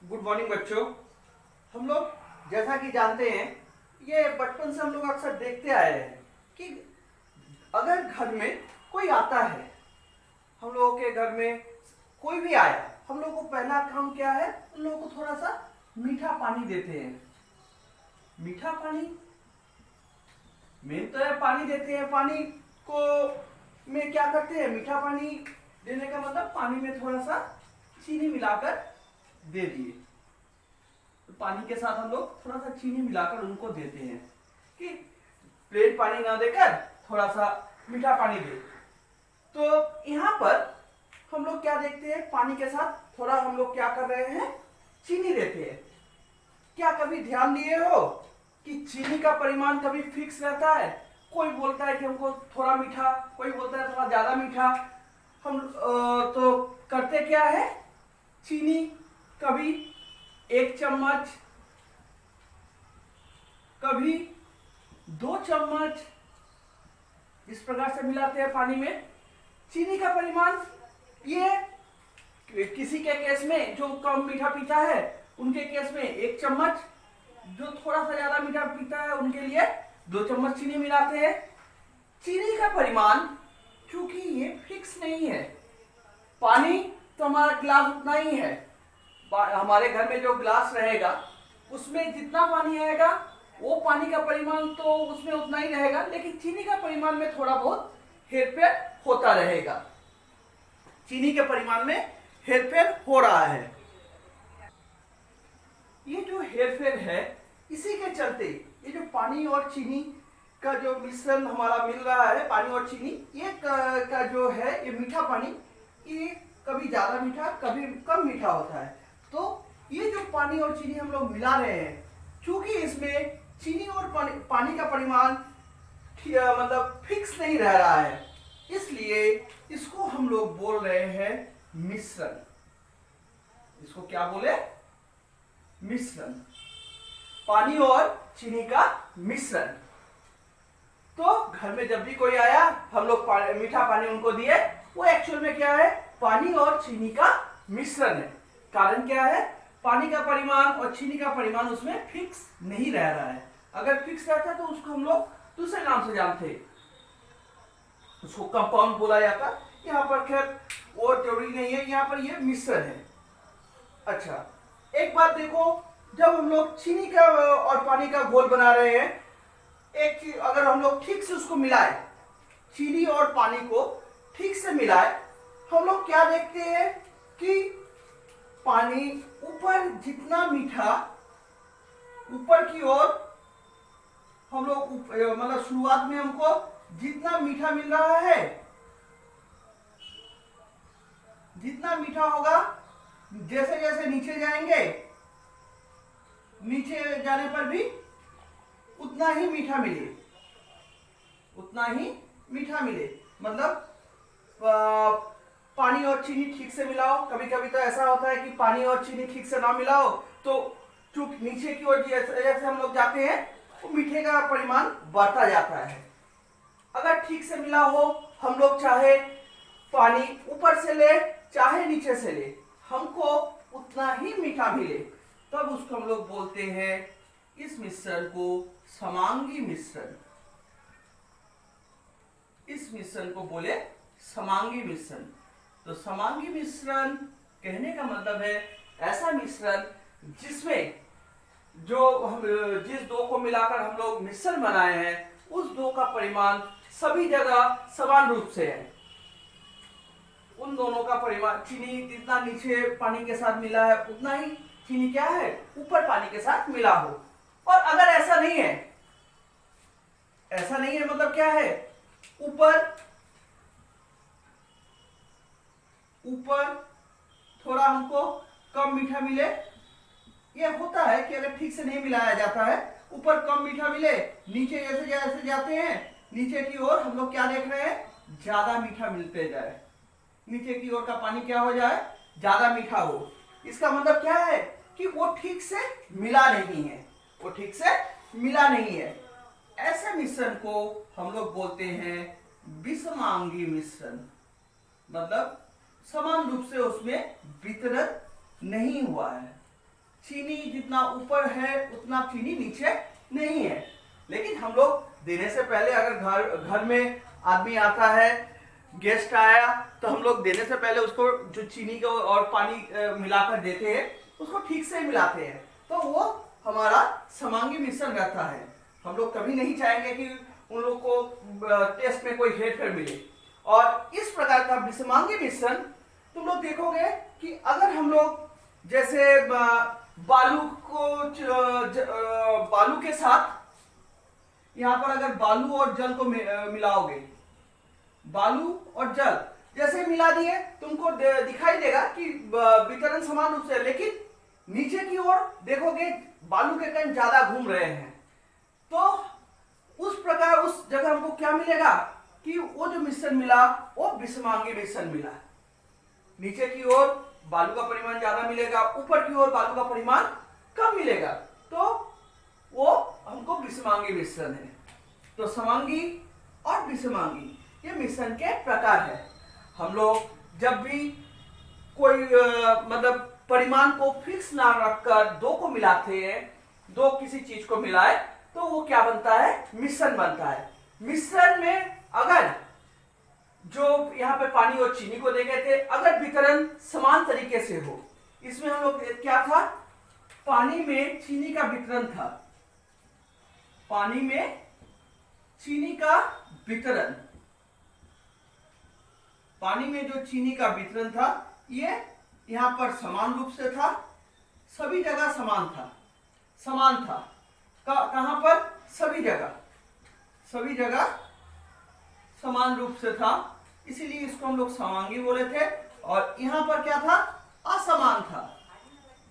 Good morning बच्चों। हम लोग जैसा कि जानते हैं, ये बचपन से हम लोग अक्सर देखते आए हैं कि अगर घर में कोई आता है, हम लोगों के घर में कोई भी आया, हम लोग को पहला काम क्या है, उन लोगों को थोड़ा सा मीठा पानी देते हैं। मीठा पानी मेन तो है, पानी देते हैं। पानी को में क्या करते हैं, मीठा पानी देने का मतलब पानी में थोड़ा सा चीनी मिलाकर दे दिए। तो पानी के साथ हम लोग थोड़ा सा चीनी मिलाकर उनको देते हैं कि प्लेन पानी ना देकर थोड़ा सा मीठा पानी दे। तो यहाँ पर हम लोग क्या देखते हैं, पानी के साथ थोड़ा हम लोग क्या कर रहे हैं, चीनी देते हैं। क्या कभी ध्यान दिए हो कि चीनी का परिमाण कभी फिक्स रहता है? कोई बोलता है कि हमको थोड़ा मीठा, कोई बोलता है थोड़ा ज्यादा मीठा। हम तो करते क्या है, चीनी कभी 1 चम्मच, कभी 2 चम्मच, इस प्रकार से मिलाते हैं पानी में। चीनी का परिमाण ये किसी के केस में जो कम मीठा पीता है उनके केस में 1 चम्मच, जो थोड़ा सा ज्यादा मीठा पीता है उनके लिए 2 चम्मच चीनी मिलाते हैं। चीनी का परिमाण चूंकि ये फिक्स नहीं है, पानी तो हमारा गिलास उतना ही है, हमारे घर में जो गिलास रहेगा उसमें जितना पानी आएगा वो पानी का परिमाण तो उसमें उतना ही रहेगा, लेकिन चीनी का परिमाण में थोड़ा बहुत हेरफेर होता रहेगा। चीनी के परिमाण में हेरफेर हो रहा है। ये जो हेरफेर है, इसी के चलते ये जो पानी और चीनी का जो मिश्रण हमारा मिल रहा है, पानी और चीनी ये का जो है, ये मीठा पानी, ये कभी ज्यादा मीठा कभी कम मीठा होता है। तो ये जो पानी और चीनी हम लोग मिला रहे हैं, चूंकि इसमें चीनी और पानी का परिमाण मतलब फिक्स नहीं रह रहा है, इसलिए इसको हम लोग बोल रहे हैं मिश्रण। इसको क्या बोले, मिश्रण, पानी और चीनी का मिश्रण। तो घर में जब भी कोई आया, हम लोग मीठा पानी उनको दिए, वो एक्चुअल में क्या है, पानी और चीनी का मिश्रण है। कारण क्या है, पानी का परिमाण और चीनी का परिमाण उसमें फिक्स नहीं रह रहा है। अगर फिक्स रहता तो उसको हम लोग दूसरे नाम से जानते, उसको कंपाउंड बोला जाता। यहाँ पर खैर वो जरूरी नहीं है, यहाँ पर ये मिश्रण है। अच्छा, एक बात देखो, जब हम लोग चीनी का और पानी का घोल बना रहे हैं, एक चीज अगर हम लोग ठीक से उसको मिलाए, चीनी और पानी को ठीक से मिलाए, हम लोग क्या देखते हैं कि पानी ऊपर जितना मीठा, ऊपर की ओर हम लोग मतलब शुरुआत में हमको जितना मीठा मिल रहा है, जितना मीठा होगा, जैसे जैसे नीचे जाएंगे, नीचे जाने पर भी उतना ही मीठा मिले, उतना ही मीठा मिले। मतलब पानी और चीनी ठीक से मिलाओ। कभी कभी तो ऐसा होता है कि पानी और चीनी ठीक से ना मिलाओ, तो चूंकि नीचे की ओर जैसे हम लोग जाते हैं, तो मीठे का परिमाण बढ़ता जाता है। अगर ठीक से मिला हो, हम लोग चाहे पानी ऊपर से ले चाहे नीचे से ले, हमको उतना ही मीठा मिले, तब उसको हम लोग बोलते हैं, इस मिश्रण को समांगी मिश्रण। इस मिश्रण को बोले समांगी मिश्रण। तो समांगी मिश्रण कहने का मतलब है ऐसा मिश्रण जिसमें जिस दो को मिलाकर हम लोग मिश्रण बनाए हैं, उस दो का परिमाण सभी जगह समान रूप से है। उन दोनों का परिमाण, चीनी जितना नीचे पानी के साथ मिला है उतना ही चीनी क्या है, ऊपर पानी के साथ मिला हो। और अगर ऐसा नहीं है, ऐसा नहीं है मतलब क्या है, ऊपर थोड़ा हमको कम मीठा मिले, ये होता है कि अगर ठीक से नहीं मिलाया जाता है, ऊपर कम मीठा मिले, नीचे जैसे जैसे जाते हैं, नीचे की ओर हम लोग क्या देख रहे हैं, ज्यादा मीठा मिलते जाए, नीचे की ओर का पानी क्या हो जाए, ज्यादा मीठा हो। इसका मतलब क्या है कि वो ठीक से मिला नहीं है, वो ठीक से मिला नहीं है। ऐसे मिश्रण को हम लोग बोलते हैं विषमांगी मिश्रण। मतलब समान रूप से उसमें वितरण नहीं हुआ है। चीनी जितना ऊपर है उतना चीनी नीचे नहीं है। लेकिन हम लोग देने से पहले, अगर घर में आदमी आता है, गेस्ट आया, तो हम लोग देने से पहले उसको जो चीनी को और पानी मिलाकर देते हैं उसको ठीक से मिलाते हैं, तो वो हमारा समांगी मिश्रण रहता है। हम लोग कभी नहीं चाहेंगे कि उन लोग को टेस्ट में कोई हेरफेर मिले। और इस प्रकार का विषमांगी मिश्रण तुम लोग देखोगे कि अगर हम लोग जैसे बालू के साथ यहाँ पर अगर बालू और जल को मिलाओगे, बालू और जल जैसे मिला दिए, तुमको दिखाई देगा कि वितरण समान रूप से, लेकिन नीचे की ओर देखोगे बालू के कण ज्यादा घूम रहे हैं। तो उस प्रकार उस जगह हमको क्या मिलेगा कि वो जो मिश्रण मिला वो विषमांगी मिश्रण मिला। नीचे की ओर बालू का परिमाण ज्यादा मिलेगा, ऊपर की ओर बालू का परिमाण कम मिलेगा, तो वो हमको विषमांगी मिश्रण है। तो समांगी और विषमांगी ये मिश्रण के प्रकार है। हम लोग जब भी कोई मतलब परिमाण को फिक्स ना रखकर दो को मिलाते हैं, दो किसी चीज को मिलाए, तो वो क्या बनता है, मिश्रण बनता है। मिश्रण में अगर जो यहाँ पे पानी और चीनी को देखे थे, अगर वितरण समान तरीके से हो, इसमें हम लोग क्या था, पानी में चीनी का वितरण था, पानी में चीनी का वितरण, पानी में जो चीनी का वितरण था ये यहां पर समान रूप से था, सभी जगह समान था, समान था। कहां पर, सभी जगह समान रूप से था, इसीलिए इसको हम लोग समांगी बोले थे। और यहां पर क्या था, असमान था,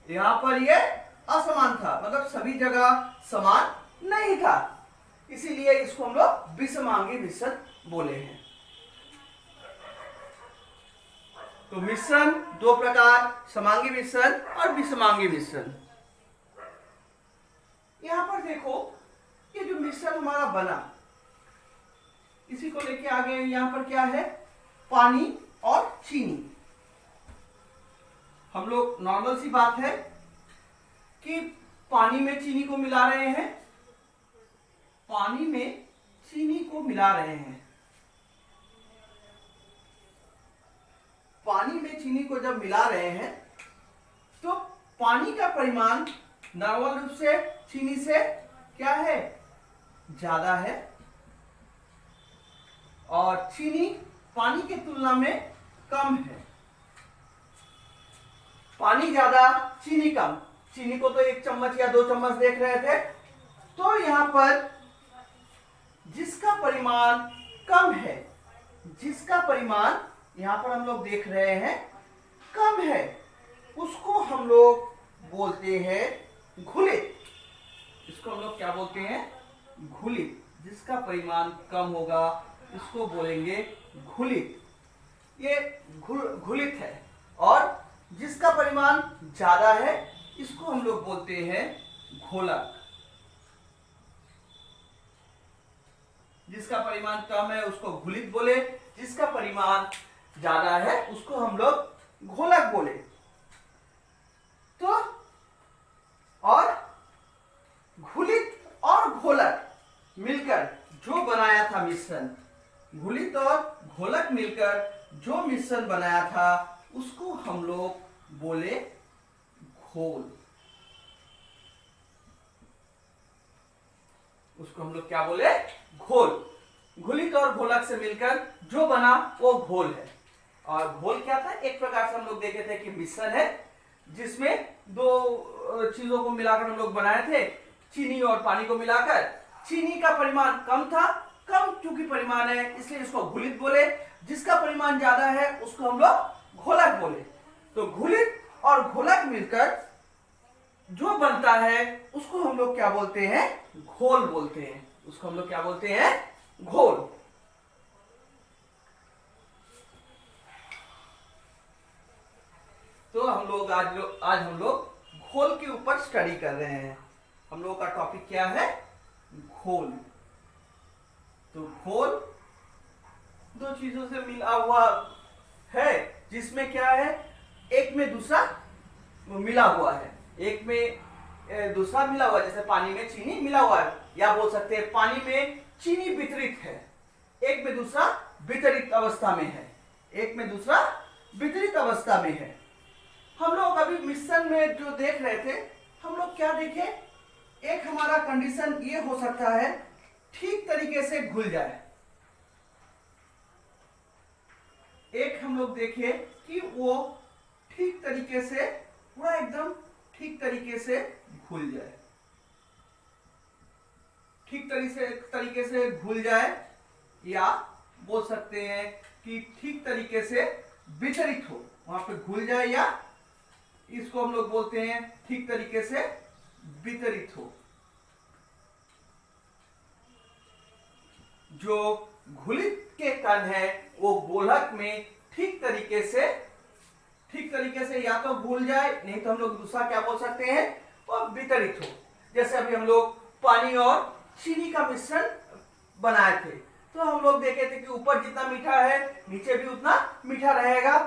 यहां पर ये असमान था, मतलब सभी जगह समान नहीं था, इसीलिए इसको हम लोग विषमांगी मिश्रण बोले हैं। तो मिश्रण दो प्रकार, समांगी मिश्रण और विषमांगी मिश्रण। यहां पर देखो ये जो मिश्रण हमारा बना, इसी को लेके आगे यहां पर क्या है, पानी और चीनी। हम लोग नॉर्मल सी बात है कि पानी में चीनी को मिला रहे हैं, पानी में चीनी को मिला रहे हैं। पानी में चीनी को जब मिला रहे हैं तो पानी का परिमाण नॉर्मल रूप से चीनी से क्या है, ज्यादा है, और चीनी पानी की तुलना में कम है। पानी ज्यादा चीनी कम, चीनी को तो 1 चम्मच या 2 चम्मच देख रहे थे, तो यहां पर जिसका परिमाण कम है, जिसका परिमाण यहां पर हम लोग देख रहे हैं कम है, उसको हम लोग बोलते हैं घुलित। इसको हम लोग क्या बोलते हैं, घुलित। जिसका परिमाण कम होगा इसको बोलेंगे घुलित, ये घुलित है। और जिसका परिमाण ज्यादा है इसको हम लोग बोलते हैं घोलक। जिसका परिमाण कम है उसको घुलित बोले, जिसका परिमाण ज्यादा है उसको हम लोग घोलक बोले। तो और घुलित और घोलक मिलकर जो बनाया था मिश्रण, घुलित और घोलक मिलकर जो मिश्रण बनाया था उसको हम लोग बोले घोल। उसको हम लोग क्या बोले, घोल। घुलित और घोलक से मिलकर जो बना वो घोल है। और घोल क्या था, एक प्रकार से हम लोग देखे थे कि मिश्रण है जिसमें दो चीजों को मिलाकर हम लोग बनाए थे, चीनी और पानी को मिलाकर। चीनी का परिमाण कम था, कम चूंकि परिमाण है इसलिए इसको घुलित बोले, जिसका परिमाण ज्यादा है उसको हम लोग घोलक बोले। तो घुलित और घोलक मिलकर जो बनता है उसको हम लोग क्या बोलते हैं, घोल बोलते हैं। उसको हम लोग क्या बोलते हैं, घोल। तो हम लोग आज हम लोग घोल के ऊपर स्टडी कर रहे हैं। हम लोगों का टॉपिक क्या है, घोल। तो घोल दो चीजों से मिला हुआ है, जिसमें क्या है, एक में दूसरा मिला हुआ है। एक में दूसरा मिला हुआ, जैसे पानी में चीनी मिला हुआ है, या बोल सकते हैं पानी में चीनी वितरित है, एक में दूसरा वितरित अवस्था में है, एक में दूसरा वितरित अवस्था में है। हम लोग अभी मिश्रण में जो देख रहे थे, हम लोग क्या देखे, एक हमारा कंडीशन ये हो सकता है ठीक तरीके से घुल जाए, एक हम लोग देखे कि वो ठीक तरीके से पूरा एकदम ठीक तरीके से घुल जाए, ठीक तरीके से घुल जाए, या बोल सकते हैं कि ठीक तरीके से वितरित हो, वहां पे घुल जाए, या इसको हम लोग बोलते हैं ठीक तरीके से वितरित हो। जो घुलित के कण है वो गोलक में ठीक तरीके से या तो घुल जाए, नहीं तो हम लोग दूसरा क्या बोल सकते हैं, वो वितरित हो। जैसे अभी हम लोग पानी और चीनी का मिश्रण बनाए थे, तो हम लोग देखे थे कि ऊपर जितना मीठा है नीचे भी उतना मीठा रहेगा।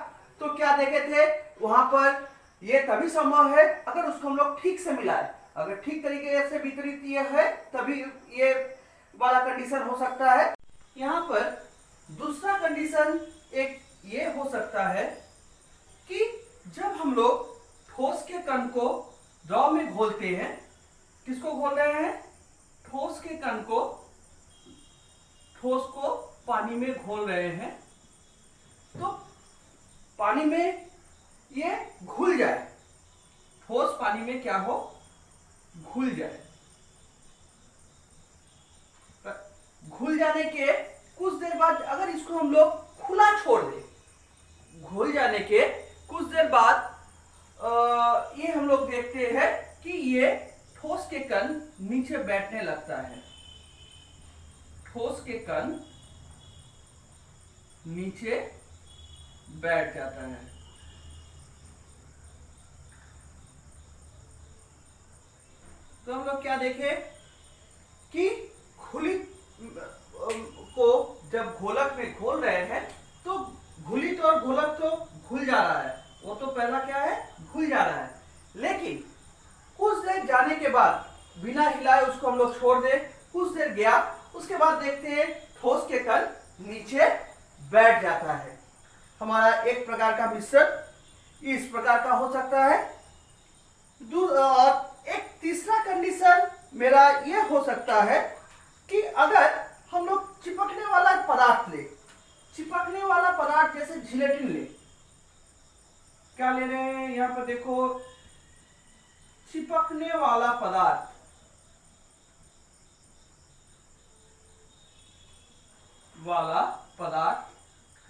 तो क्या देखे थे वहां पर, ये तभी संभव है अगर उसको हम लोग ठीक से मिलाए, अगर ठीक तरीके से वितरित ये है तभी ये वाला कंडीशन हो सकता है। यहाँ पर दूसरा कंडीशन एक ये हो सकता है कि जब हम लोग ठोस के कण को द्रव में घोलते हैं, किसको घोल रहे हैं, ठोस के कण को, ठोस को पानी में घोल रहे हैं, तो पानी में ये घुल जाए, ठोस पानी में क्या हो, घुल जाए। घुल जाने के कुछ देर बाद अगर इसको हम लोग खुला छोड़ दें, घुल जाने के कुछ देर बाद ये हम लोग देखते हैं कि ये ठोस के कण नीचे बैठने लगता है, ठोस के कण नीचे बैठ जाता है। तो हम लोग क्या देखें कि घुलित को जब घोलक में घोल रहे हैं तो घुलित और घोलक तो घुल जा रहा है, वो तो पहला क्या है, घुल जा रहा है, लेकिन कुछ देर जाने के बाद बिना हिलाए उसको हम लोग छोड़ दें, कुछ देर गया, उसके बाद देखते हैं ठोस के कण नीचे बैठ जाता है। हमारा एक प्रकार का मिश्रण इस प्रकार का हो सकता है। और एक तीसरा कंडीशन मेरा ये हो सकता है कि अगर हम लोग चिपकने वाला पदार्थ ले, चिपकने वाला पदार्थ जैसे जिलेटिन ले, क्या ले रहे हैं यहां पर देखो, चिपकने वाला पदार्थ,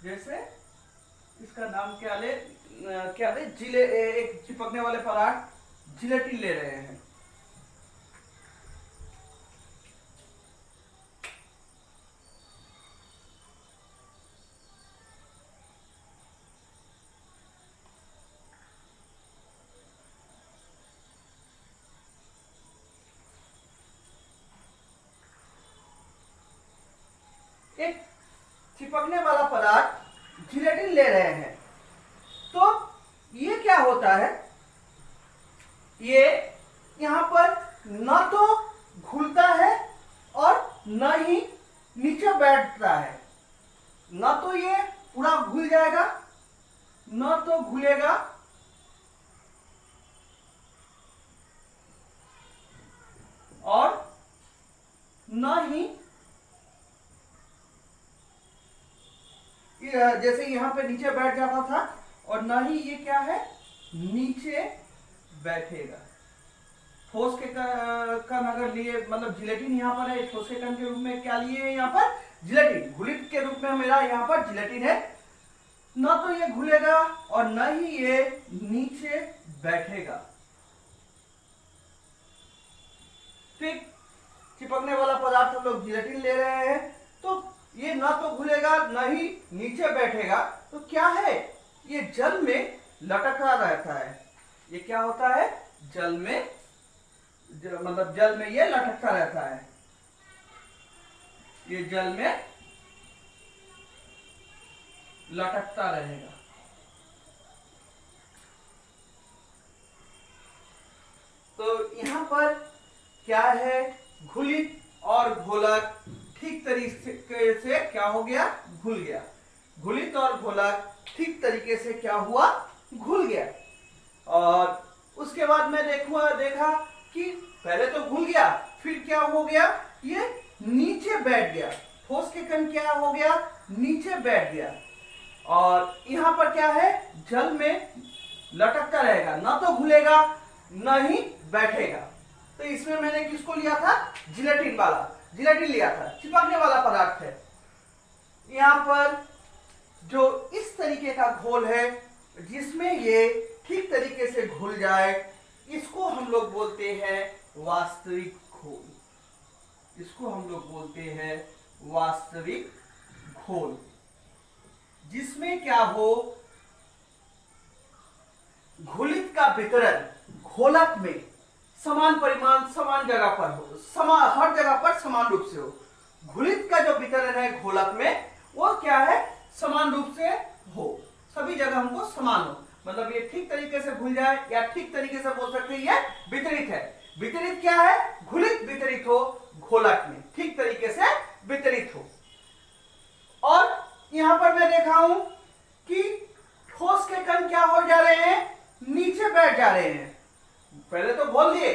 जैसे इसका नाम क्या ले, एक चिपकने वाले पदार्थ जिलेटिन ले रहे हैं। एक चिपकने वाला पदार्थ जिलेटिन ले रहे हैं, तो ये क्या होता है, ये यहां पर न तो घुलता है और न ही नीचे बैठता है, न तो ये पूरा घुल जाएगा, न तो घुलेगा, और न ही जैसे यहां पे नीचे बैठ जाता था, और न ही ये क्या है, नीचे बैठेगा। ठोस के कण अगर लिए, मतलब जिलेटिन यहाँ पर है, ठोस के कण के रूप में क्या लिए है यहाँ पर, जिलेटिन, घुलित के रूप में मेरा यहाँ पर जिलेटिन है, न तो ये घुलेगा और न ही ये नीचे बैठेगा। ठीक, चिपकने वाला पदार्थ हम लोग जिलेटिन ले रहे हैं, तो ये ना तो घुलेगा न ही नीचे बैठेगा, तो क्या है, ये जल में लटका रहता है। ये क्या होता है, जल में, मतलब जल में ये लटकता रहता है, ये जल में लटकता रहेगा। क्या है, घुलित और घोलक ठीक तरीके से क्या हो गया, घुल गया। घुलित और घोलक ठीक तरीके से क्या हुआ, घुल गया। और उसके बाद मैं देखा कि पहले तो घुल गया, फिर क्या हो गया, ये नीचे बैठ गया। ठोस के कण क्या हो गया, नीचे बैठ गया। और यहां पर क्या है, जल में लटकता रहेगा, ना तो घुलेगा ना ही बैठेगा। तो इसमें मैंने किसको लिया था, जिलेटिन वाला, जिलेटिन लिया था, चिपकने वाला पदार्थ है। यहां पर जो इस तरीके का घोल है जिसमें ये ठीक तरीके से घुल जाए, इसको हम लोग बोलते हैं वास्तविक घोल। इसको हम लोग बोलते हैं वास्तविक घोल, जिसमें क्या हो, घुलित का वितरण घोलक में समान परिमाण समान जगह पर हो, हर जगह पर समान रूप से हो। घुलित का जो वितरण है घोलक में वो क्या है, समान रूप से हो, सभी जगह हमको समान हो। मतलब ये ठीक तरीके से घुल जाए, या ठीक तरीके से बोल सकते हैं ये वितरित है। वितरित क्या है, घुलित वितरित हो घोलक में, ठीक तरीके से वितरित हो। और यहां पर मैं देखा हूं कि ठोस के कण क्या हो जा रहे हैं, नीचे बैठ जा रहे हैं। पहले तो घोल लिए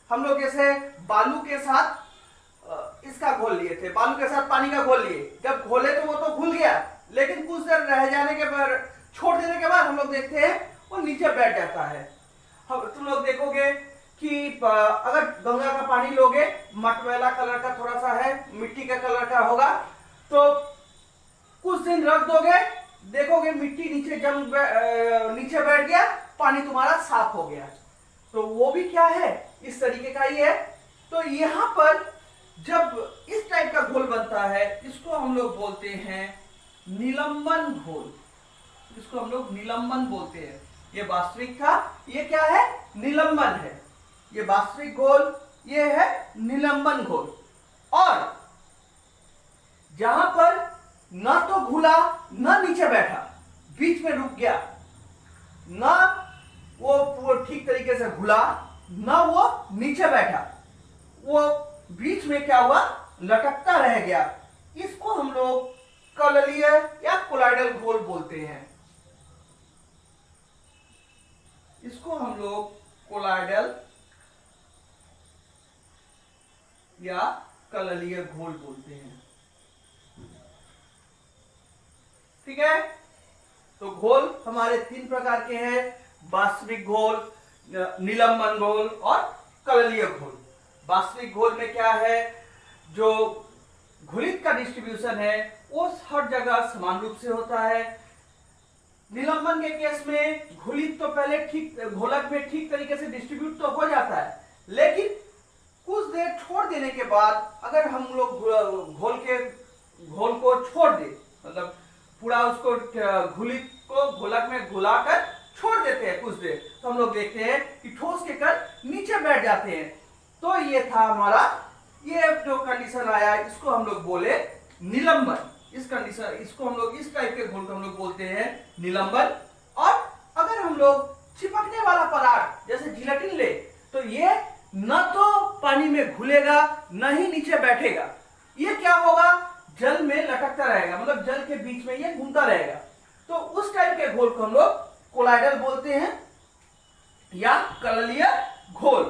हम लोग, जैसे बालू के साथ इसका घोल लिए थे, बालू के साथ पानी का घोल लिए। जब घोले तो वो तो घुल गया, लेकिन कुछ देर रह जाने के बाद, छोड़ देने के बाद हम लोग देखते हैं वो नीचे बैठ जाता है। तुम लोग देखोगे कि अगर गंगा का पानी लोगे, मटमैला कलर का थोड़ा सा है, मिट्टी का कलर का होगा, तो कुछ दिन रख दोगे, देखोगे मिट्टी नीचे बैठ गया, पानी तुम्हारा साफ हो गया। तो वो भी क्या है, इस तरीके का ही है। तो यहां पर जब इस टाइप का घोल बनता है, इसको हम लोग बोलते हैं निलंबन घोल। इसको हम लोग निलंबन बोलते हैं। ये वास्तविक था, ये क्या है, निलंबन है। ये वास्तविक घोल, ये है निलंबन घोल। और जहां पर ना तो घुला ना नीचे बैठा, बीच में रुक गया, ना वो ठीक तरीके से घुला ना वो नीचे बैठा, वो बीच में क्या हुआ, लटकता रह गया, इसको हम लोग कललीय या कोलाइडल घोल बोलते हैं। इसको हम लोग कोलाइडल या कललीय घोल बोलते हैं। ठीक है, तो घोल हमारे 3 प्रकार के हैं, वास्तविक घोल, निलंबन घोल और कललीय घोल। वास्तविक घोल में क्या है, जो घुलित का डिस्ट्रीब्यूशन है वो हर जगह समान रूप से होता है। निलंबन के केस में घुलित तो पहले ठीक घोलक में ठीक तरीके से डिस्ट्रीब्यूट तो हो जाता है, लेकिन कुछ देर छोड़ देने के बाद अगर हम लोग घोल को छोड़ दे, मतलब पूरा उसको घुलित को घोलक में घुलाकर छोड़ देते हैं कुछ देर, तो हम लोग देखते हैं कि ठोस के कण नीचे बैठ जाते हैं। तो ये था हमारा, ये जो कंडीशन आया, इसको हम लोग बोले निलंबन। इस कंडीशन, इसको हम लोग, इस टाइप के घोल को हम लोग बोलते हैं निलंबन। और अगर हम लोग चिपकने वाला पदार्थ जैसे जिलेटिन ले, तो ये न तो पानी में घुलेगा न ही नीचे बैठेगा, ये क्या होगा, जल में लटकता रहेगा, मतलब जल के बीच में ये घूमता रहेगा। तो उस टाइप के घोल को हम लोग कोलाइडल बोलते हैं या कललीय घोल।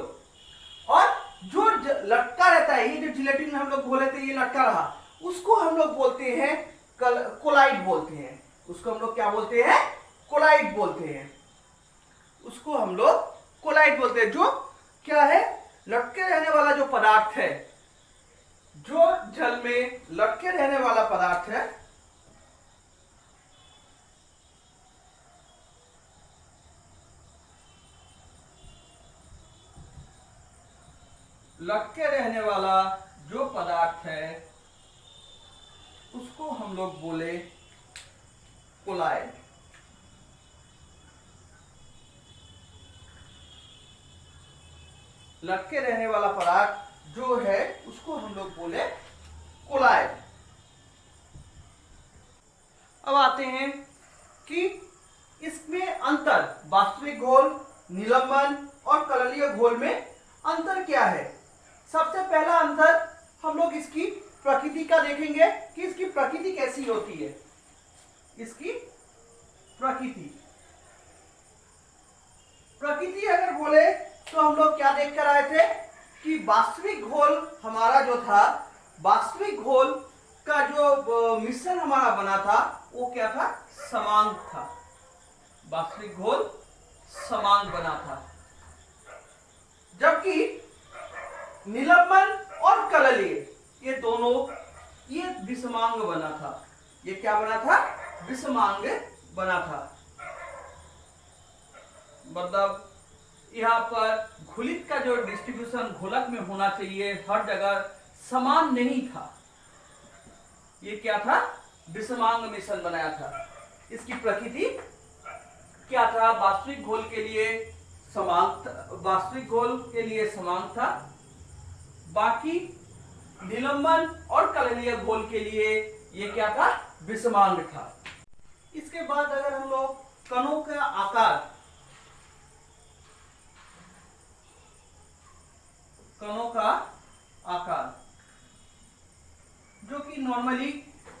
और जो लटका रहता है, ये जो जिलेटिन हम लोग घोले थे, ये लटका रहा, उसको हम लोग बोलते हैं कोलाइड बोलते हैं। उसको हम लोग क्या बोलते हैं, कोलाइड बोलते हैं। उसको हम लोग कोलाइड बोलते हैं। जो क्या है, लटके रहने वाला जो पदार्थ है, जो जल में लटके रहने वाला पदार्थ है, लटके रहने वाला जो पदार्थ है उसको हम लोग बोले कोलाइड। लटके रहने वाला पदार्थ जो है उसको हम लोग बोले कोलाइड। अब आते हैं कि इसमें अंतर, वास्तविक घोल, निलंबन और कललीय घोल में अंतर क्या है। सबसे पहला अंतर हम लोग इसकी प्रकृति का देखेंगे कि इसकी प्रकृति कैसी होती है। इसकी प्रकृति अगर बोले तो हम लोग क्या देख कर आए थे कि वास्तविक घोल हमारा जो था, वास्तविक घोल का जो मिश्रण हमारा बना था वो क्या था, समांग था। वास्तविक घोल समांग बना था, जबकि निलंबन और कललीय ये दोनों ये विषमांग बना था। ये क्या बना था, विषमांग बना था। मतलब यहाँ पर घुलित का जो डिस्ट्रीब्यूशन घोलक में होना चाहिए हर जगह समान नहीं था। ये क्या था, विषमांग मिश्रण बनाया था। इसकी प्रकृति क्या था, वास्तविक घोल के लिए समान, वास्तविक घोल के लिए समान था, बाकी निलंबन और कललीय घोल के लिए ये क्या था, विषमांग था। इसके बाद अगर हम लोग कणों का आकार, कणों का आकार जो कि नॉर्मली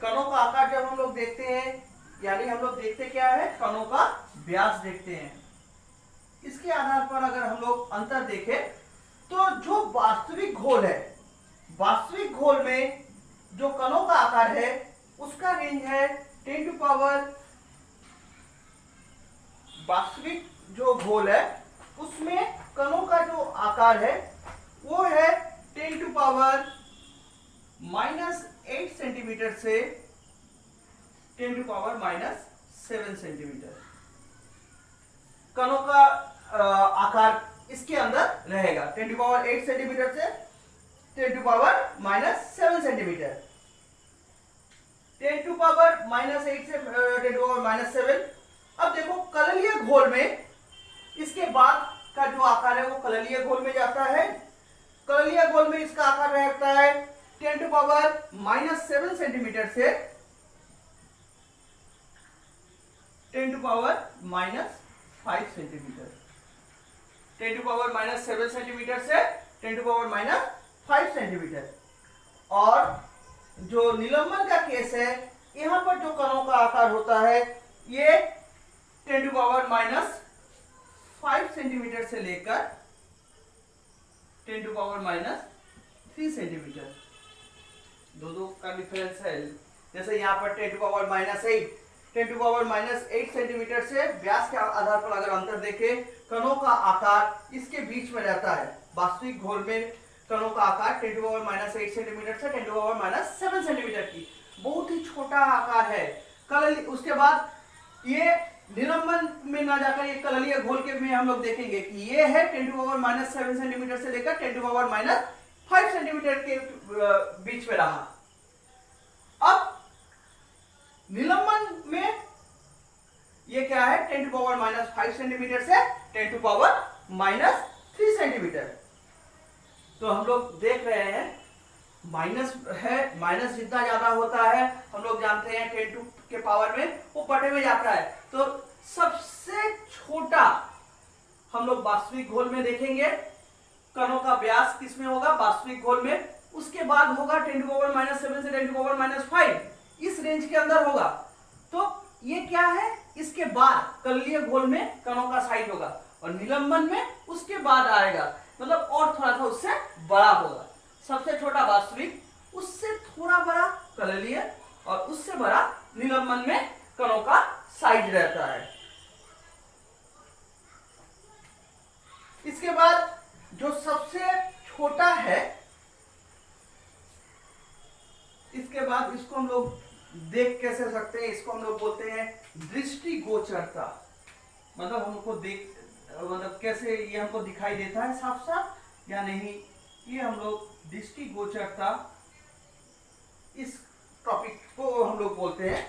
कणों का आकार जब हम लोग देखते हैं, यानी हम लोग देखते क्या है, कणों का व्यास देखते हैं। इसके आधार पर अगर हम लोग अंतर देखें तो जो वास्तविक घोल है, वास्तविक घोल में जो कणों का आकार है उसका रेंज है 10 टू पावर, वास्तविक जो घोल है उसमें कणों का जो आकार है वो है 10 टू पावर -8 सेंटीमीटर से 10 टू पावर -7 सेंटीमीटर कणों का आकार इसके अंदर रहेगा। 10 टू पावर 8 सेंटीमीटर से 10 to power -7 centimetre. 10 to power -8 से 10 टू पावर -7। अब देखो कललीय घोल में इसके बाद का जो आकार है वो कललीय घोल में जाता है। कललीय घोल में इसका आकार रहता है 10 टू पावर -7 सेंटीमीटर से 10 to power -5 centimetre. 10 to power -7 centimetre से 10 टू पावर -5 सेंटीमीटर। और जो निलंबन का केस है, यहां पर जो कणों का आकार होता है ये 10 टू पावर -5 सेंटीमीटर से लेकर 10 टू पावर -3 सेंटीमीटर। दो का डिफरेंस है। जैसे यहाँ पर 10 to power -8, 10 to power -8 centimetre से व्यास के आधार पर अगर अंतर देखें, कणों का आकार इसके बीच में रहता है। वास्तविक घोल में कणों का आकार 10 टू पावर -8 सेंटीमीटर से 10 टू पावर -7 सेंटीमीटर की बहुत ही छोटा आकार है। उसके बाद ये निलंबन में ना जाकर ये कललीय घोल के में हम लोग देखेंगे कि ये है 10 टू पावर -7 सेंटीमीटर से लेकर 10 टू पावर -5 सेंटीमीटर के बीच में रहा। अब निलंबन में ये क्या है, 10 टू पावर -5 सेंटीमीटर से 10 टू पावर -3 सेंटीमीटर। तो हम लोग देख रहे हैं माइनस है, माइनस जितना ज्यादा होता है हम लोग जानते हैं 10 टू के पावर में वो बटे में जाता है। तो सबसे छोटा हम लोग वास्तविक घोल में देखेंगे, कणों का व्यास किसमें होगा, वास्तविक घोल में। उसके बाद होगा 10 टू पावर -7 से 10 टू पावर -5, इस रेंज के अंदर होगा। तो ये क्या है, इसके बाद कललीय घोल में कणों का साइज होगा और निलंबन में उसके बाद आएगा, मतलब और थोड़ा सा उससे बड़ा होगा। सबसे छोटा वास्तविक, उससे थोड़ा बड़ा कललीय और उससे बड़ा निलंबन में कणों का साइज रहता है। इसके बाद जो सबसे छोटा है, इसके बाद इसको हम लोग देख कैसे सकते हैं, इसको हम लोग बोलते हैं दृष्टिगोचरता। मतलब हमको देख, मतलब कैसे ये हमको दिखाई देता है साफ साफ या नहीं, ये हम लोग दृष्टिगोचरता इस टॉपिक को हम लोग बोलते हैं।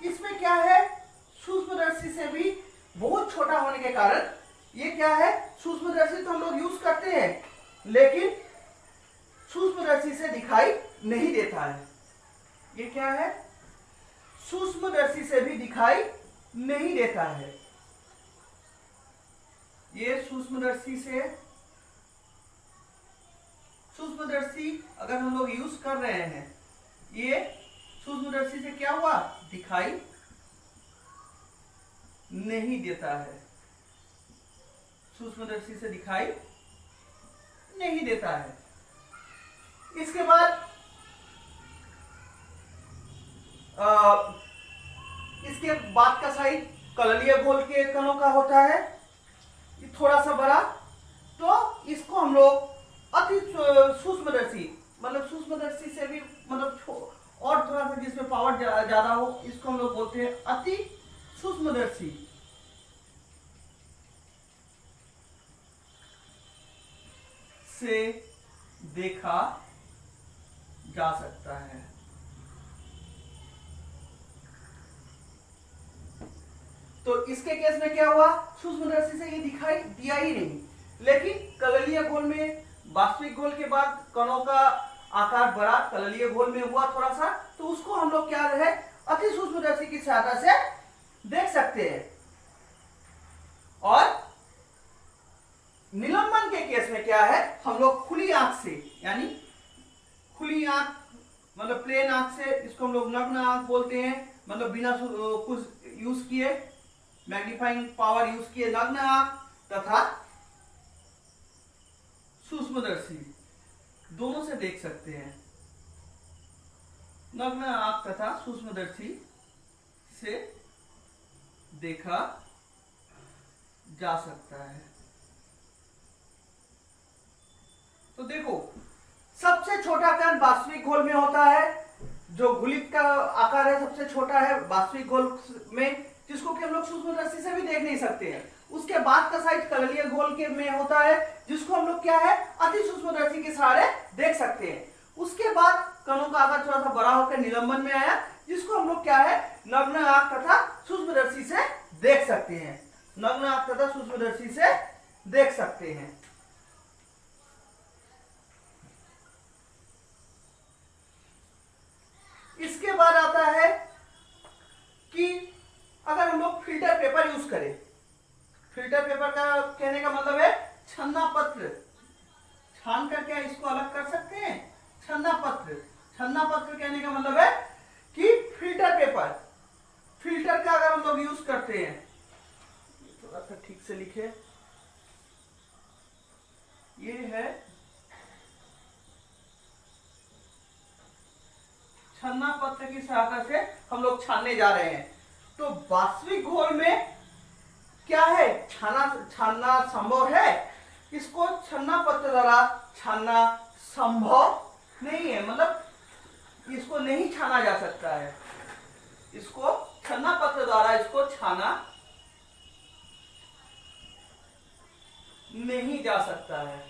इसमें क्या है, सूक्ष्मदर्शी से भी बहुत छोटा होने के कारण ये क्या है, सूक्ष्मदर्शी तो हम लोग यूज करते हैं लेकिन सूक्ष्मदर्शी से दिखाई नहीं देता है। ये क्या है, सूक्ष्मदर्शी से भी दिखाई नहीं देता है। ये सूक्ष्मदर्शी सूक्ष्मदर्शी अगर हम लोग यूज कर रहे हैं, ये सूक्ष्मदर्शी से क्या हुआ, दिखाई नहीं देता है, सूक्ष्मदर्शी से दिखाई नहीं देता है। इसके बाद इसके बाद का साइज कललीय गोल के कणों का होता है, ये थोड़ा सा बड़ा, तो इसको हम लोग अति सूक्ष्मदर्शी, मतलब सूक्ष्मदर्शी से भी मतलब और थोड़ा सा जिसमें पावर ज्यादा हो, इसको हम लोग बोलते हैं अति सूक्ष्मदर्शी। से देखा जा सकता है। तो इसके केस में क्या हुआ, सूक्ष्मदर्शी से ये दिखाई दिया ही नहीं, लेकिन कललीय गोल में वास्तविक गोल के बाद कणों का आकार बड़ा कललीय गोल में हुआ थोड़ा सा, तो उसको हम लोग क्या है अति सूक्ष्मदर्शी की सहायता से देख सकते हैं। और निलंबन के केस में क्या है, हम लोग खुली आंख से, यानी खुली आंख मतलब प्लेन आंख से, इसको हम लोग नग्न आंख बोलते हैं, मतलब बिना कुछ यूज किए, मैग्नीफाइंग पावर यूज किए, नग्न आंख तथा सूक्ष्मदर्शी दोनों से देख सकते हैं। नग्न आंख तथा सूक्ष्मदर्शी से देखा जा सकता है। तो देखो, सबसे छोटा कण वास्तविक गोल में होता है, जो गुलिक का आकार है सबसे छोटा है वास्तविक गोल में, जिसको कि हम लोग सूक्ष्मदर्शी से भी देख नहीं सकते हैं। उसके बाद का साइज कललीय गोल के में होता है, जिसको हम लोग क्या है अति सूक्ष्मदर्शी के सहारे देख सकते हैं। उसके बाद कणों का आकार थोड़ा सा बड़ा होकर निलंबन में आया, जिसको हम लोग क्या है नग्न आंख तथा सूक्ष्मदर्शी से देख सकते हैं, नग्न आंख तथा सूक्ष्मदर्शी से देख सकते हैं। इसके बाद आता है कि अगर हम लोग फिल्टर पेपर यूज करें, फिल्टर पेपर का कहने का मतलब है छन्ना पत्र, छान कर क्या इसको अलग कर सकते हैं, छन्ना पत्र। छन्ना पत्र कहने का मतलब है कि फिल्टर पेपर, फिल्टर का अगर हम लोग यूज करते हैं, थोड़ा सा ठीक से लिखे, ये है छन्ना पत्र की सहायता से हम लोग छानने जा रहे हैं। तो वास्तविक घोल में क्या है, छानना संभव है, इसको छन्ना पत्र द्वारा छानना संभव नहीं है, मतलब इसको नहीं छाना जा सकता है, इसको छन्ना पत्र द्वारा इसको छाना नहीं जा सकता है।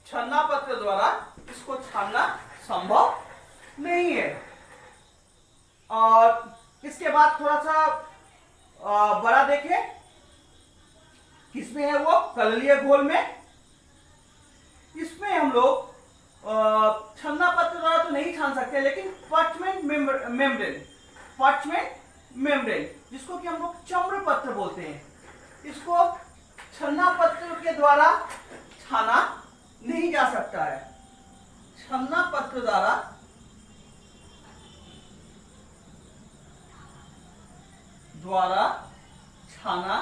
छन्ना पत्र द्वारा इसको छानना संभव नहीं है। और इसके बाद थोड़ा सा बड़ा देखें, किसमें है वो, कललीय घोल में। इसमें हम लोग छन्ना पत्र द्वारा तो नहीं छान सकते, लेकिन पार्चमेंट मेम्ब्रेन, पार्चमेंट मेम्ब्रेन जिसको कि हम लोग चम्र पत्र बोलते हैं, इसको छन्ना पत्र के द्वारा छाना नहीं जा सकता है। छन्ना पत्र द्वारा छाना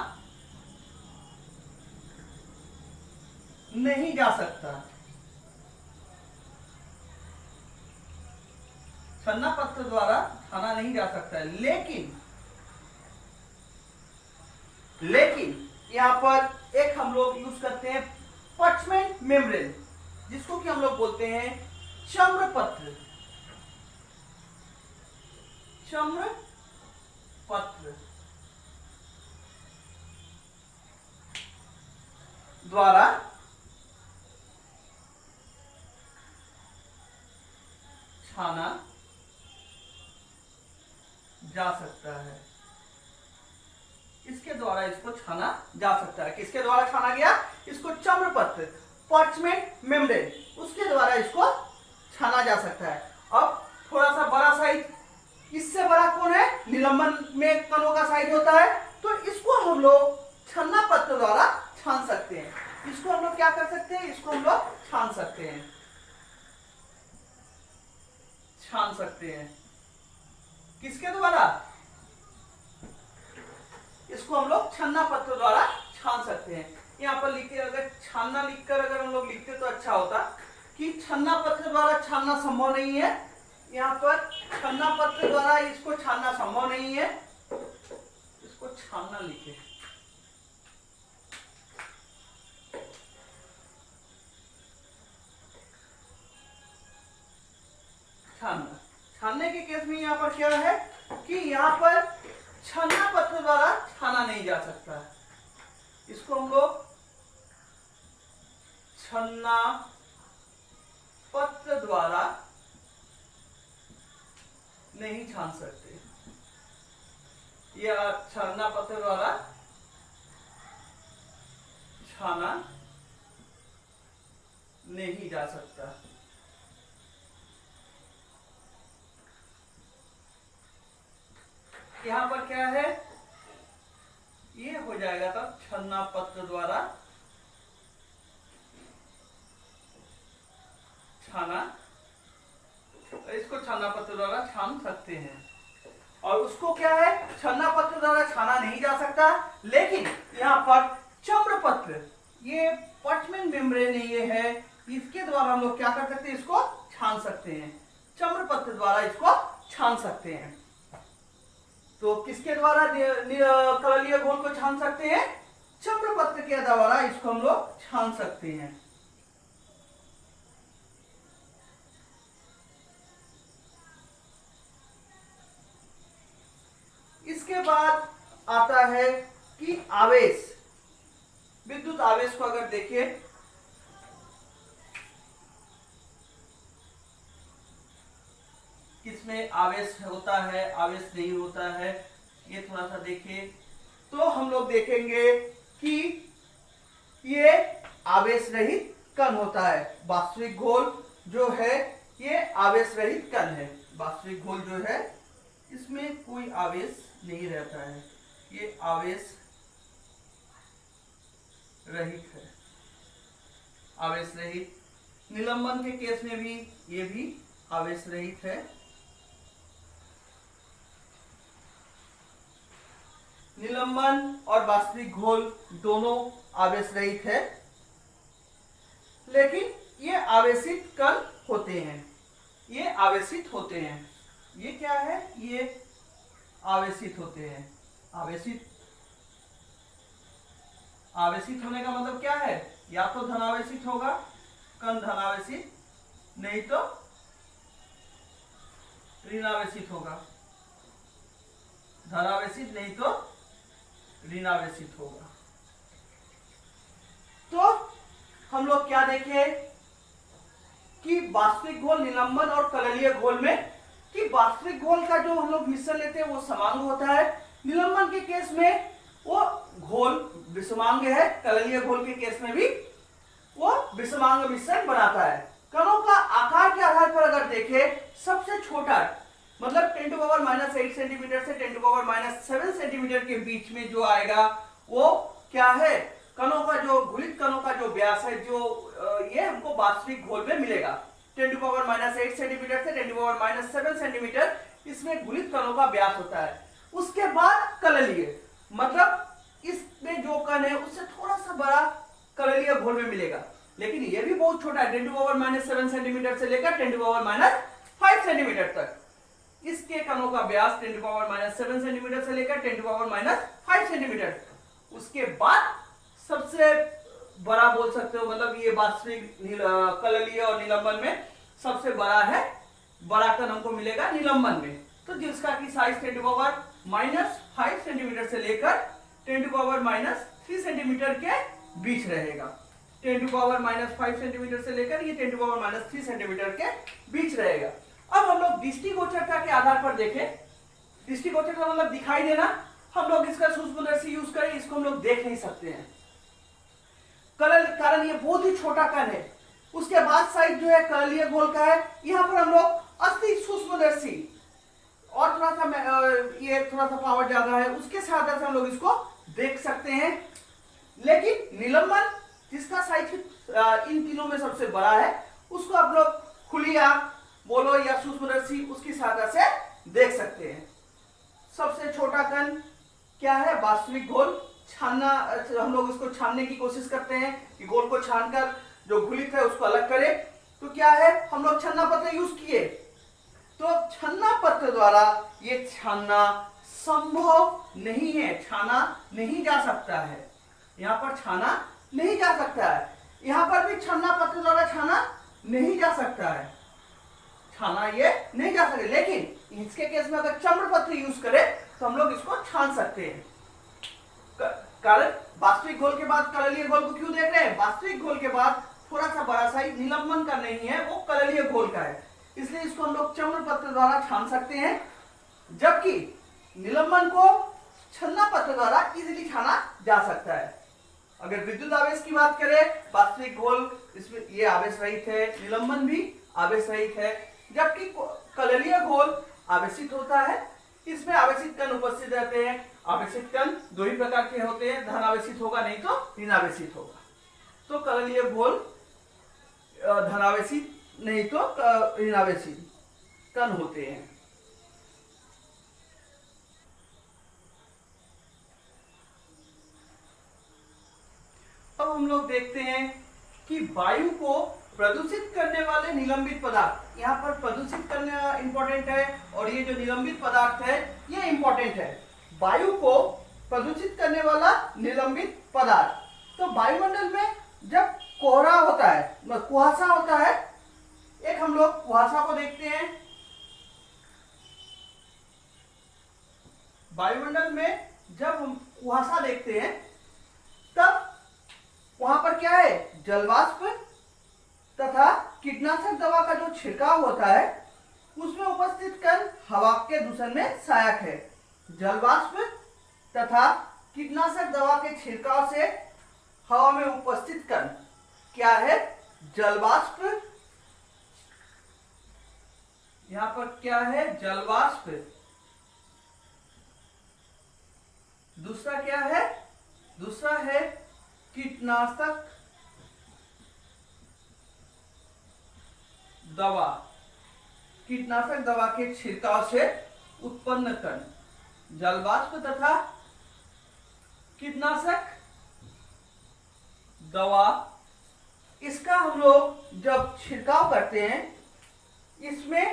नहीं जा सकता, छन्ना पत्र द्वारा छाना नहीं जा सकता है। लेकिन यहां पर एक हम लोग यूज करते हैं पार्चमेंट मेम्ब्रेन, जिसको कि हम लोग बोलते हैं चम्र पत्र, चम्र पत्र द्वारा छाना जा सकता है। इसके द्वारा इसको छाना जा सकता है। किसके द्वारा छाना गया, इसको चम्र पत्र, पार्चमेंट मेम्ब्रेन, उसके द्वारा इसको छाना जा सकता है। अब थोड़ा सा बड़ा साइज, इससे बड़ा कौन है, निलंबन में कणों का साइज होता है, तो इसको हम लोग छन्ना पत्र द्वारा छान सकते हैं। इसको हम लोग क्या कर सकते हैं, इसको हम लोग छान सकते हैं, छान सकते हैं। किसके द्वारा? इसको हम लोग छन्ना पत्र द्वारा छान सकते हैं। यहाँ पर लिखे, अगर छानना लिखकर अगर हम लोग लिखते तो अच्छा होता कि छन्ना पत्र द्वारा छानना संभव नहीं है। यहाँ पर छन्ना पत्र द्वारा इसको छानना संभव नहीं है, इसको छानना लिखे। छानना, छानने के केस में यहाँ पर क्या है कि यहाँ पर छन्ना पत्र द्वारा छाना नहीं जा सकता, इसको हम लोग छन्ना पत्र द्वारा नहीं छान सकते, या छन्ना पत्र द्वारा छाना नहीं जा सकता। यहां पर क्या है, ये हो जाएगा तब छन्ना पत्र द्वारा छाना, इसको छन्ना पत्र द्वारा छान सकते हैं। और उसको क्या है, छन्ना पत्र द्वारा छाना नहीं जा सकता, लेकिन यहाँ पर चम्र पत्र, ये पार्चमेंट मेम्ब्रेन ये है, इसके द्वारा हम लोग क्या कर सकते हैं, इसको छान सकते हैं। चम्र पत्र द्वारा इसको छान सकते हैं। तो किसके द्वारा कललीय घोल को छान सकते हैं? चम्र पत्र के द्वारा इसको हम लोग छान सकते हैं। इसके बाद आता है कि आवेश, विद्युत आवेश को अगर देखिए, किसमें आवेश होता है, आवेश नहीं होता है, ये थोड़ा सा देखिए तो हम लोग देखेंगे कि ये आवेश रहित कण होता है। वास्तविक घोल जो है ये आवेश रहित कण है। वास्तविक घोल जो है इसमें कोई आवेश नहीं रहता है, ये आवेश रहित है, आवेश रहित। निलंबन के केस में भी ये भी आवेश रहित है। निलंबन और वास्तविक घोल दोनों आवेश रहित है, लेकिन ये आवेशित कण होते हैं, ये आवेशित होते हैं। ये क्या है, ये आवेशित होते हैं। आवेशित, आवेशित होने का मतलब क्या है, या तो धनावेशित होगा कण धनावेशित, नहीं तो ऋणावेशित होगा, धनावेशित नहीं तो ऋणावेशित होगा। तो हम लोग क्या देखे कि वास्तविक घोल, निलंबन और कललीय घोल में कि वास्तविक घोल का जो हम लोग मिश्रण लेते हैं वो समांग होता है। निलंबन के केस में वो घोल विषमांग है, कललीय घोल के केस में भी वो विषमांग मिश्रण बनाता है। कणों का आकार के आधार पर अगर देखें, सबसे छोटा मतलब 10⁻⁸ सेंटीमीटर से 10⁻⁷ सेंटीमीटर के बीच में जो आएगा वो क्या है, कणों का जो घुलित कणों का जो व्यास है, जो ये हमको वास्तविक घोल में मिलेगा 10⁻⁸ सेंटीमीटर से 10⁻⁷ सेंटीमीटर, इसमें घुलित कणों का व्यास होता है। उसके बाद कललीय, मतलब इसमें जो कण है उससे थोड़ा सा बड़ा कललीय घोल में मिलेगा, लेकिन ये भी बहुत छोटा है, 10⁻⁷ सेंटीमीटर से लेकर 10⁻⁵ सेंटीमीटर तक। इसके कणों का व्यास 10⁻⁷ सेंटीमीटर से लेकर 10⁻⁵ सेंटीमीटर। उसके बाद सबसे बड़ा बोल सकते हो, मतलब ये वास्तविक कललीय और निलंबन में सबसे बड़ा है, बड़ा कण हमको मिलेगा निलंबन में, तो जिसका की साइज 10⁻⁵ सेंटीमीटर से लेकर 10⁻⁻3 सेंटीमीटर के बीच रहेगा। 10⁻⁵ सेंटीमीटर से लेकर ये 10⁻⁻3 सेंटीमीटर के बीच रहेगा। अब हम लोग दृष्टिगोचरता के आधार पर देखें, दृष्टिगोचरता मतलब दिखाई देना, हम लोग इसका सूक्ष्मदर्शी यूज करें, इसको हम लोग देख नहीं सकते हैं कारण ये बहुत ही छोटा कण है। उसके बाद साइज जो है कललीय घोल का है, यहाँ पर हम लोग अति सूक्ष्मदर्शी और थोड़ा सा ये थोड़ा सा पावर ज्यादा है, उसके साथ हम लोग इसको देख सकते हैं। लेकिन निलंबन जिसका साइज इन तीनों में सबसे बड़ा है, उसको आप लोग खुली आंख बोलो या सूक्ष्मदर्शी उसकी सहायता से देख सकते हैं। सबसे छोटा कण क्या है? वास्तविक घोल। छानना, हम लोग इसको छानने की कोशिश करते हैं कि घोल को छानकर जो घुलित है उसको अलग करें। तो क्या है, हम लोग छन्ना पत्र यूज किए, तो छन्ना पत्र द्वारा ये छानना संभव नहीं है, छाना नहीं जा सकता है। यहाँ पर छाना नहीं जा सकता है, यहाँ पर भी छन्ना पत्र द्वारा छाना नहीं जा सकता है, छाना ये नहीं जा सकता। लेकिन इसके केस में अगर चम्र पत्र यूज करें तो हम लोग इसको छान सकते हैं। कारण वास्तविक घोल के बाद कललीय घोल को क्यों देख रहे हैं? वास्तविक घोल के बाद थोड़ा सा बड़ा साइज निलंबन का नहीं है, वो कललीय घोल का है, इसलिए इसको हम लोग चम्र पत्र द्वारा छान सकते हैं। जबकि निलंबन को छन्ना पत्र द्वारा इजीली छाना जा सकता है। अगर विद्युत आवेश की बात करें, वास्तविक घोल इसमें ये आवेश रहित है, निलंबन भी आवेश रहित है, जबकि कललीय घोल आवेशित होता है। इसमें आवेशित कण उपस्थित रहते हैं। आवेशित कण दो ही प्रकार के होते हैं, धन आवेशित होगा नहीं तो ऋण आवेशित होगा। तो कललीय घोल धन आवेशित नहीं तो ऋण आवेशित कण होते हैं। अब हम लोग देखते हैं कि वायु को प्रदूषित करने वाले निलंबित पदार्थ, यहाँ पर प्रदूषित करना इंपॉर्टेंट है और ये जो निलंबित पदार्थ है ये इंपॉर्टेंट है। वायु को प्रदूषित करने वाला निलंबित पदार्थ, तो वायुमंडल में जब कोहरा होता है, कुहासा होता है, एक हम लोग कुहासा को देखते हैं। वायुमंडल में जब हम कुहासा देखते हैं तब वहां पर क्या है? जलवाष्प तथा कीटनाशक दवा का जो छिड़काव होता है उसमें उपस्थित कण हवा के दूषण में सहायक है। जलवाष्प तथा कीटनाशक दवा के छिड़काव से हवा में उपस्थित कण क्या है? जलवाष्प। यहां पर क्या है? जलवाष्प। दूसरा क्या है? दूसरा है कीटनाशक दवा। कीटनाशक दवा के छिड़काव से उत्पन्न कण, जलवाष्प तथा कीटनाशक दवा, इसका हम लोग जब छिड़काव करते हैं, इसमें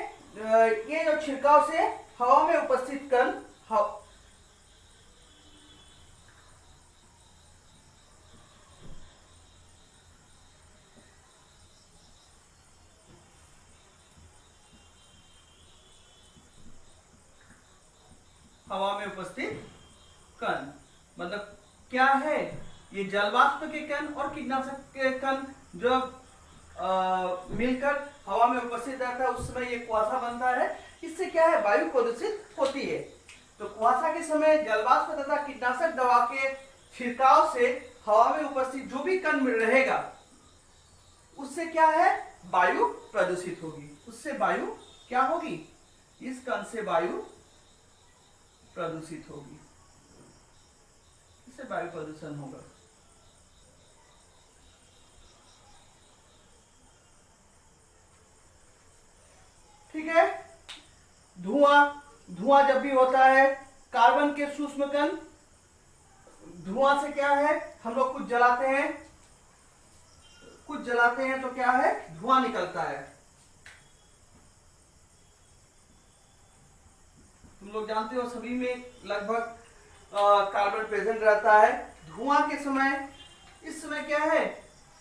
ये जो छिड़काव से हवा में उपस्थित कण हवा में उपस्थित कण मतलब क्या है? ये जलवाष्प के कण और कीटनाशक के कण जब मिलकर हवा में उपस्थित रहता है उस समय ये कुहासा बनता है। इससे क्या है? वायु प्रदूषित होती है। तो कुहासा के समय जलवाष्प तथा कीटनाशक दवा के छिड़काव से हवा में उपस्थित जो भी कण मिल रहेगा उससे क्या है? वायु प्रदूषित होगी। उससे वायु क्या होगी? इस कण से वायु प्रदूषित होगी, इससे वायु प्रदूषण होगा। ठीक है। धुआं जब भी होता है, कार्बन के सूक्ष्म कण, धुआं से क्या है? हम लोग कुछ जलाते हैं तो क्या है? धुआं निकलता है। तुम लोग जानते हो सभी में लगभग कार्बन प्रेजेंट रहता है। धुआं के समय, इस समय क्या है?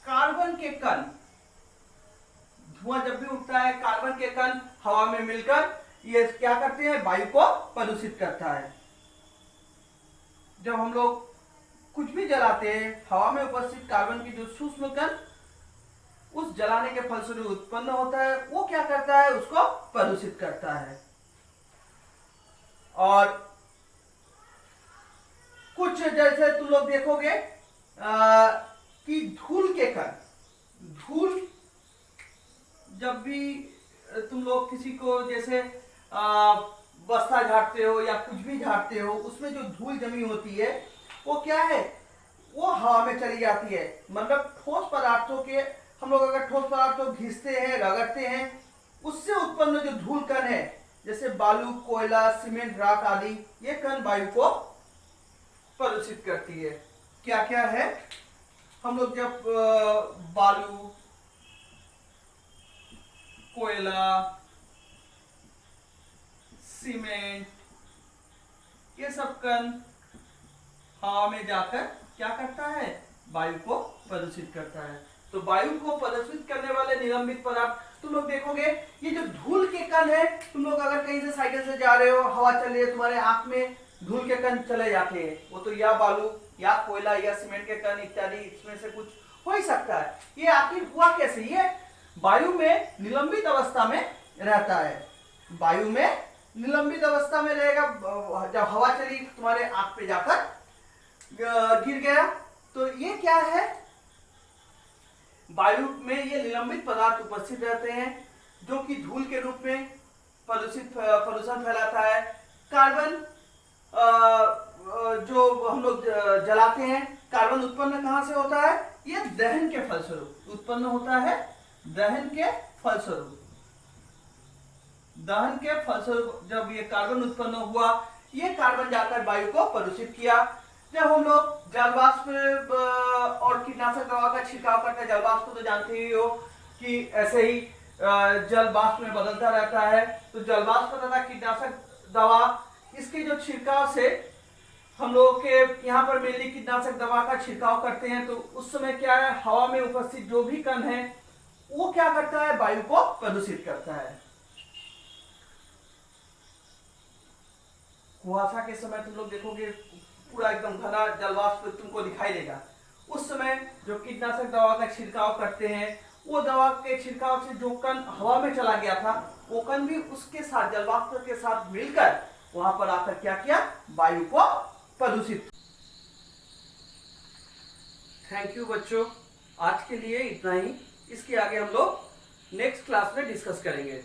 कार्बन के कण, धुआं जब भी उठता है कार्बन के कण हवा में मिलकर ये क्या करते हैं? वायु को प्रदूषित करता है। जब हम लोग कुछ भी जलाते हैं, हवा में उपस्थित कार्बन की जो सूक्ष्म कण उस जलाने के फलस्वरूप उत्पन्न होता है, वो क्या करता है? उसको प्रदूषित करता है। और कुछ जैसे तुम लोग देखोगे कि धूल के कण, धूल जब भी तुम लोग किसी को जैसे बस्ता झाड़ते हो या कुछ भी झाड़ते हो, उसमें जो धूल जमी होती है वो क्या है? वो हवा में चली जाती है। मतलब ठोस पदार्थों के, हम लोग अगर ठोस पदार्थों घिसते हैं, रगड़ते हैं, उससे उत्पन्न जो धूल कण है, जैसे बालू, कोयला, सीमेंट, राख आदि, ये कण वायु को प्रदूषित करती है। क्या क्या है? हम लोग जब बालू, कोयला, सीमेंट, ये सब कण हवा में जाकर क्या करता है? वायु को प्रदूषित करता है। तो वायु को प्रदूषित करने वाले निलंबित पदार्थ, तुम लोग देखोगे ये जो धूल के कण है, तुम लोग अगर कहीं से साइकिल से जा रहे हो, हवा चल रही है, तुम्हारे आंख में धूल के कण चले जाते हैं, वो तो या बालू या कोयला या सीमेंट के कण इत्यादि, इसमें से कुछ हो ही सकता है। ये आखिर हुआ कैसे? ये वायु में निलंबित अवस्था में रहता है। वायु में निलंबित अवस्था में रहेगा, जब हवा चली तुम्हारे आंख पे जाकर गिर गया। तो ये क्या है? वायु में ये निलंबित पदार्थ उपस्थित रहते हैं जो कि धूल के रूप में प्रदूषण फैलाता है। कार्बन जो हम लोग जलाते हैं, कार्बन उत्पन्न कहां से होता है? ये दहन के फलस्वरूप उत्पन्न होता है। दहन के फलस्वरूप जब ये कार्बन उत्पन्न हुआ, ये कार्बन जाकर वायु को प्रदूषित किया। जब हम लोग जल वाष्प और कीटनाशक दवा का छिड़काव करते हैं, जल वाष्प को तो जानते ही हो कि ऐसे ही जल वाष्प में बदलता रहता है। तो जल वाष्प तथा कीटनाशक दवा, इसके जो छिड़काव से हम लोग के यहाँ पर मेनली कीटनाशक दवा का छिड़काव करते हैं, तो उस समय क्या है? हवा में उपस्थित जो भी कण है वो क्या करता है? वायु को प्रदूषित करता है। कुहासा के समय तुम लोग देखोगे पूरा एकदम घना जलवाष्प तुमको दिखाई देगा। उस समय जो कीटनाशक दवा का छिड़काव करते हैं, वो दवा के छिड़काव से जो कण हवा में चला गया था, वो कण भी उसके साथ, जलवाष्प के साथ मिलकर वहां पर आकर क्या किया? वायु को प्रदूषित। थैंक यू बच्चों, आज के लिए इतना ही। इसके आगे हम लोग नेक्स्ट क्लास में डिस्कस करेंगे।